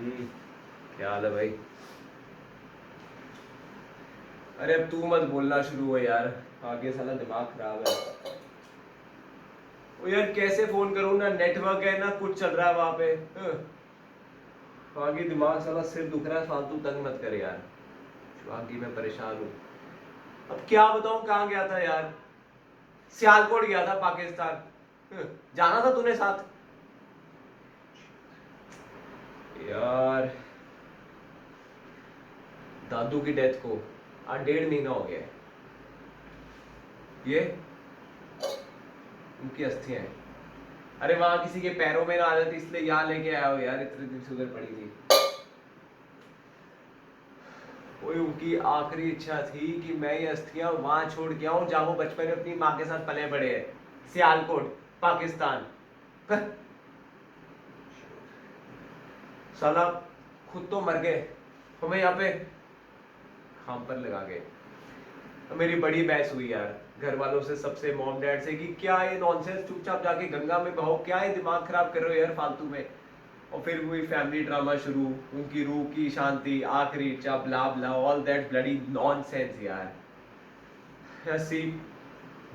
हम्म, क्या हाल है भाई। अरे अब तू मत बोलना शुरू हो यार। आगे साला दिमाग खराब है। ओ यार कैसे फोन करूँ, ना नेटवर्क है ना कुछ चल रहा है वहां पे। आगे दिमाग साला सिर दुख रहा है, फालतू तंग मत कर यार। आगे मैं परेशान हूँ। अब क्या बताऊँ कहाँ गया था यार। सियालकोट गया था पाकिस्तान। जाना था तूने साथ। यार दादू की डेथ को आज 1.5 महीना हो गया है। ये उनकी अस्थियां हैं। अरे वहां किसी के पैरों में ना आ जाती इसलिए यहाँ लेके आया हो यार, इतने दिन से उधर पड़ी थी। वही उनकी आखिरी इच्छा थी कि मैं ये अस्थियां वहां छोड़ के आऊं जहां वो बचपन में अपनी माँ के साथ पले बड़े हैं, सियालकोट पाकिस्तान। साला खुद तो मर गए, हमें यहाँ पे खाम पर लगा गए। मेरी बड़ी बहस हुई यार घर वालों से, सबसे मॉम डैड से, कि क्या ये नॉनसेंस, चुपचाप जाके गंगा में बहो, क्या ये दिमाग खराब कर रहे हो यार फालतू में। और फिर वही फैमिली ड्रामा शुरू, उनकी रूह की शांति, आखिरी इच्छा, ब्ला ब्ला, ऑल दैट ब्लडी नॉनसेंस यार। सी,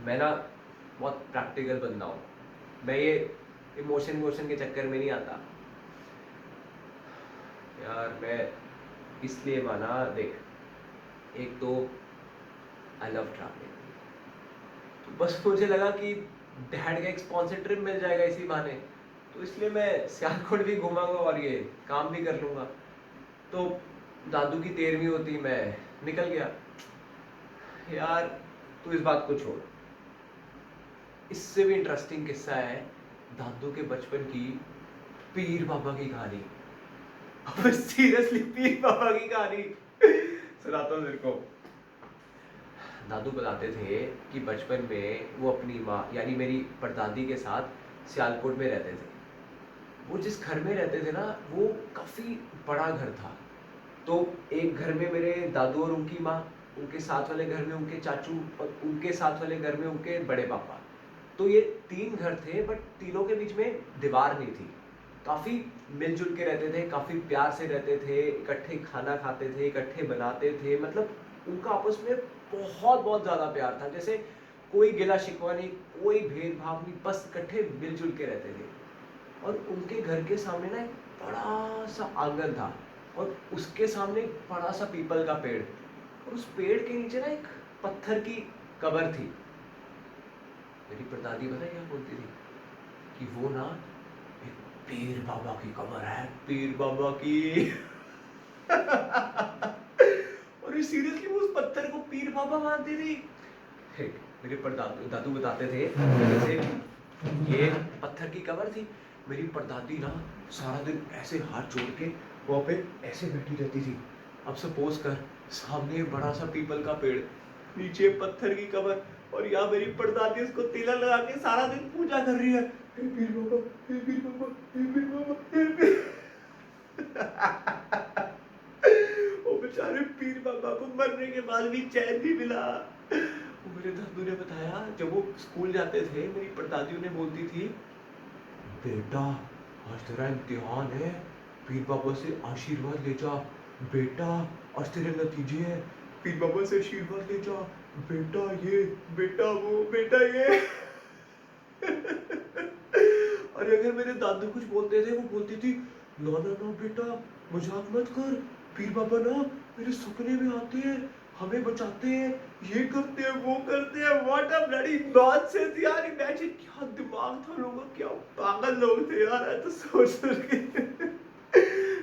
मैं ना बहुत प्रैक्टिकल बंदा हूँ। मैं ये इमोशन वोशन के चक्कर में नहीं आता यार। मैं इसलिए माना, देख, एक तो आई लव ट्रैवलिंग, तो बस मुझे लगा कि डैड का एक स्पॉन्सर ट्रिप मिल जाएगा इसी बहाने, तो इसलिए मैं सियालकोट भी घूमाऊंगा और ये काम भी कर लूंगा। तो दादू की 13वीं होती मैं निकल गया यार। तू इस बात को छोड़, इससे भी इंटरेस्टिंग किस्सा है दादू के बचपन की, पीर बाबा की कहानी। अब सीरियसली पीर बाबा की कहानी सुनाता हूँ तेरे को। दादू बताते थे कि बचपन में वो अपनी माँ यानी मेरी परदादी के साथ सियालकोट में रहते थे। वो जिस घर में रहते थे ना, वो काफ़ी बड़ा घर था। तो एक घर में मेरे दादू और उनकी माँ, उनके साथ वाले घर में उनके चाचू, और उनके साथ वाले घर में उनके बड़े पापा। तो ये 3 घर थे, बट तीनों के बीच में दीवार नहीं थी। काफ़ी मिलजुल के रहते थे, काफ़ी प्यार से रहते थे, इकट्ठे खाना खाते थे, इकट्ठे बनाते थे। मतलब उनका आपस में बहुत बहुत ज़्यादा प्यार था। जैसे कोई गिला शिकवा नहीं, कोई भेदभाव नहीं, बस इकट्ठे मिलजुल के रहते थे। और उनके घर के सामने ना एक बड़ा सा आंगन था, और उसके सामने एक बड़ा सा पीपल का पेड़, और उस पेड़ के नीचे ना एक पत्थर की कब्र थी। मेरी परदादी पता है क्या बोलती थी, कि वो ना एक पीर बाबा की कब्र है, पीर बाबा की। और सीरियसली वो उस पत्थर को पीर बाबा मानती थी। मेरे परदादू दादू बताते थे, जैसे ये पत्थर की कब्र थी। मेरी परदादी ना सारा दिन ऐसे हाथ जोड़ के वहाँ पे ऐसे बैठी रहती थी। अब सपोज कर, सामने बड़ा सा पीपल का पेड़, नीचे पत्थर की कब्र, और यहाँ मेरी परदादी उसको तिलक लगा के सारा दिन पूजा कर रही है, हे पीर बाबा, हे पीर बाबा, हे पीर बाबा, हे पीर। वो बेचारे पीर बाबा को मरने के बाद भी चैन नहीं मिला। वो मेरे दादू ने बताया, जब वो स्कूल जाते थे, मेरी परदादी उन्हें बोलती थी, बेटा आज तेरा इम्तिहान है, पीर बाबा से आशीर्वाद ले जा। बेटा आज तेरे नतीजे हैं, पीर बाबा से आशीर्वाद ले जा। बेटा ये, बेटा वो, बेटा ये। और अगर मेरे दादू कुछ बोलते थे, वो बोलती थी, ना ना ना बेटा, मजाक मत कर, पीर बाबा ना मेरे सपने में आते हैं, हमें बचाते हैं, ये करते हैं, वो करते हैं। व्हाट अ ब्लडी नॉनसेंस यार। इमेजिन क्या दिमाग था लोगों का, क्या पागल लोग थे यार। तो सोच सोच के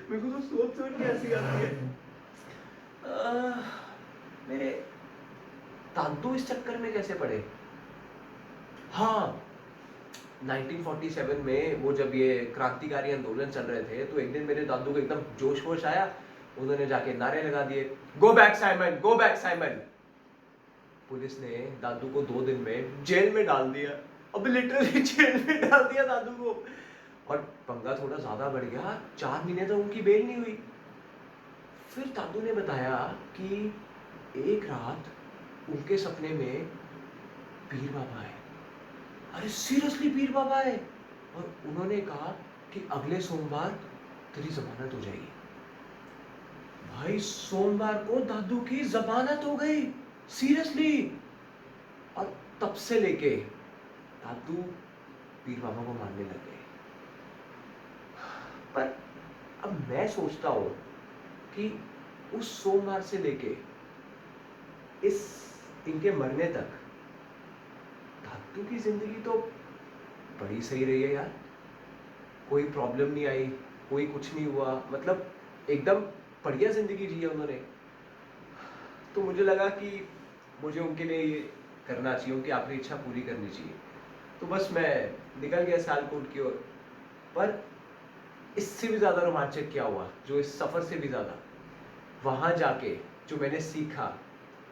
मेरे को तो सोच सोच के हंसी आती है। मेरे दादू इस चक्कर में कैसे पड़े। हाँ, 1947 में वो जब ये क्रांतिकारी आंदोलन चल रहे थे, तो एक दिन मेरे दादू को एकदम जोश वोश आया। उन्होंने जाके नारे लगा दिए, go back Simon, go back Simon. Police ने दादू को 2 दिन में जेल में डाल दिया। अब लिटरली जेल में डाल दिया दादू को। और पंगा थोड़ा ज्यादा बढ़ गया, 4 महीने तक उनकी बेल नहीं हुई। फिर दादू ने बताया कि एक रात उनके सपने में पीर बाबा आए। अरे सीरियसली पीर बाबा है। और उन्होंने कहा कि अगले सोमवार तेरी जमानत हो जाएगी। भाई सोमवार को दादू की जमानत हो गई, सीरियसली। और तब से लेके दादू पीर बाबा को मानने लग गए। पर अब मैं सोचता हूं कि उस सोमवार से लेके इस इनके मरने तक दादू की जिंदगी तो बड़ी सही रही है यार। कोई प्रॉब्लम नहीं आई, कोई कुछ नहीं हुआ, मतलब एकदम बढ़िया जिंदगी जी है उन्होंने। तो मुझे लगा कि मुझे उनके लिए ये करना चाहिए, उनकी आखिरी इच्छा पूरी करनी चाहिए। तो बस मैं निकल गया सियालकोट की ओर। पर इससे भी ज़्यादा रोमांचक क्या हुआ, जो इस सफ़र से भी ज़्यादा, वहाँ जाके जो मैंने सीखा,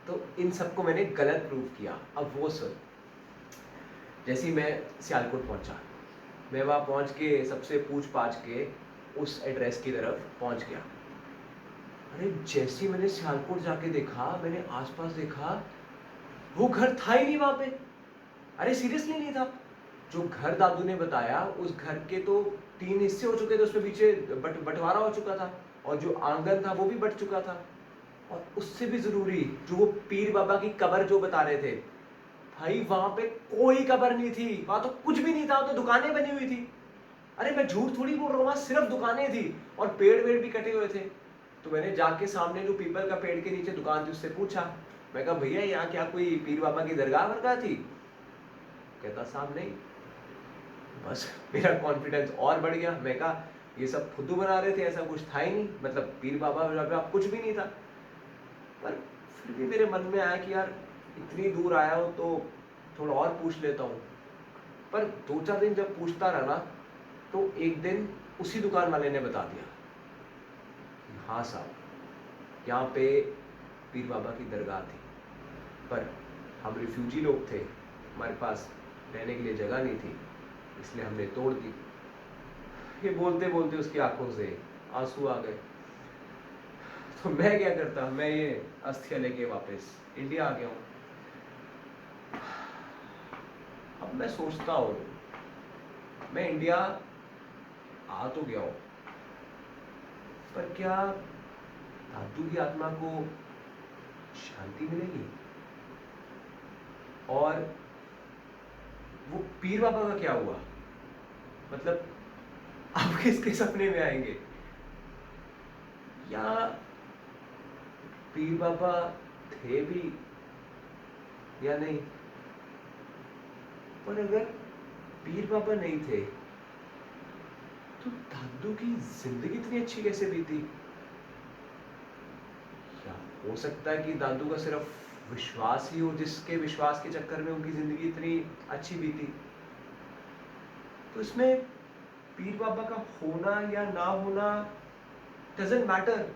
तो इन सबको मैंने गलत प्रूव किया। अब वो सुन। जैसे ही मैं सियालकोट पहुँचा, मैं वहाँ पहुँच के सबसे पूछ पाछ के उस एड्रेस की तरफ पहुँच गया। अरे जैसे ही मैंने सियालकोट जाके देखा, मैंने आसपास देखा, वो घर था ही नहीं वहाँ पे। अरे सीरियसली नहीं था। जो घर दादू ने बताया, उस घर के तो 3 हिस्से हो चुके थे, उसमें पीछे बंटवारा हो चुका था, और जो आंगन था वो भी बट चुका था। और उससे भी जरूरी, जो वो पीर बाबा की कब्र जो बता रहे थे, भाई वहां पे कोई कब्र नहीं थी, वहां तो कुछ भी नहीं था, तो दुकानें बनी हुई थी। अरे मैं झूठ थोड़ी बोल रहा हूँ, वहां सिर्फ दुकानें थी और पेड़ वेड़ भी कटे हुए थे। तो मैंने जाके सामने जो पीपल का पेड़ के नीचे दुकान थी उससे पूछा, मैं कहा भैया यहाँ क्या कोई पीर बाबा की दरगाह वरगाह थी? कहता साहब नहीं। बस मेरा कॉन्फिडेंस और बढ़ गया। मैं कहा ये सब फुद्दू बना रहे थे, ऐसा कुछ था ही नहीं, मतलब पीर बाबा कुछ भी नहीं था। पर फिर भी मेरे मन में आया कि यार इतनी दूर आया हूँ तो थोड़ा और पूछ लेता हूँ। पर 2-4 दिन जब पूछता रहा ना, तो एक दिन उसी दुकान वाले ने बता दिया, हाँ साहब यहाँ पे पीर बाबा की दरगाह थी, पर हम रिफ्यूजी लोग थे, हमारे पास रहने के लिए जगह नहीं थी, इसलिए हमने तोड़ दी। ये बोलते बोलते उसकी आंखों से आंसू आ गए। तो मैं क्या करता, मैं ये अस्थियां लेके वापस इंडिया आ गया हूँ। अब मैं सोचता हूँ, मैं इंडिया आ तो गया हूँ, पर क्या दादू की आत्मा को शांति मिलेगी? और वो पीर बाबा का क्या हुआ? मतलब अब किसके सपने में आएंगे? या पीर बाबा थे भी या नहीं? पर अगर पीर बाबा नहीं थे, तो दादू की जिंदगी इतनी अच्छी कैसे बीती? या हो सकता है कि दादू का सिर्फ विश्वास ही हो, जिसके विश्वास के चक्कर में उनकी जिंदगी इतनी अच्छी बीती। तो इसमें पीर बाबा का होना या ना होना doesn't matter,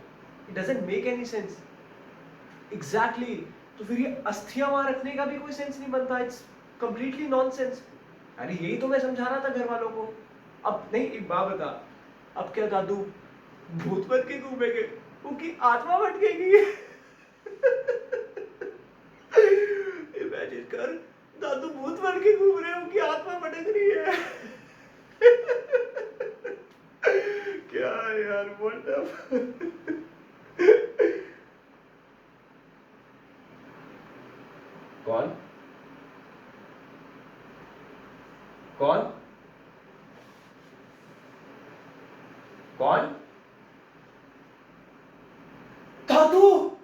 it doesn't make any sense. Exactly. तो फिर ये अस्थियां वहां रखने का भी कोई सेंस नहीं बनता, इट्स कंप्लीटली नॉनसेंस। अरे यही तो मैं समझा रहा था घर वालों को। अब नहीं, एक बात बता, अब क्या दादू भूत बन के घूमेंगे? उनकी आत्मा भटकेगी? इमेजिन कर, दादू भूत बन के घूम रहे हैं, उनकी आत्मा भटक रही है। क्या यार, व्हाट द कौन कौन कौन? दादू।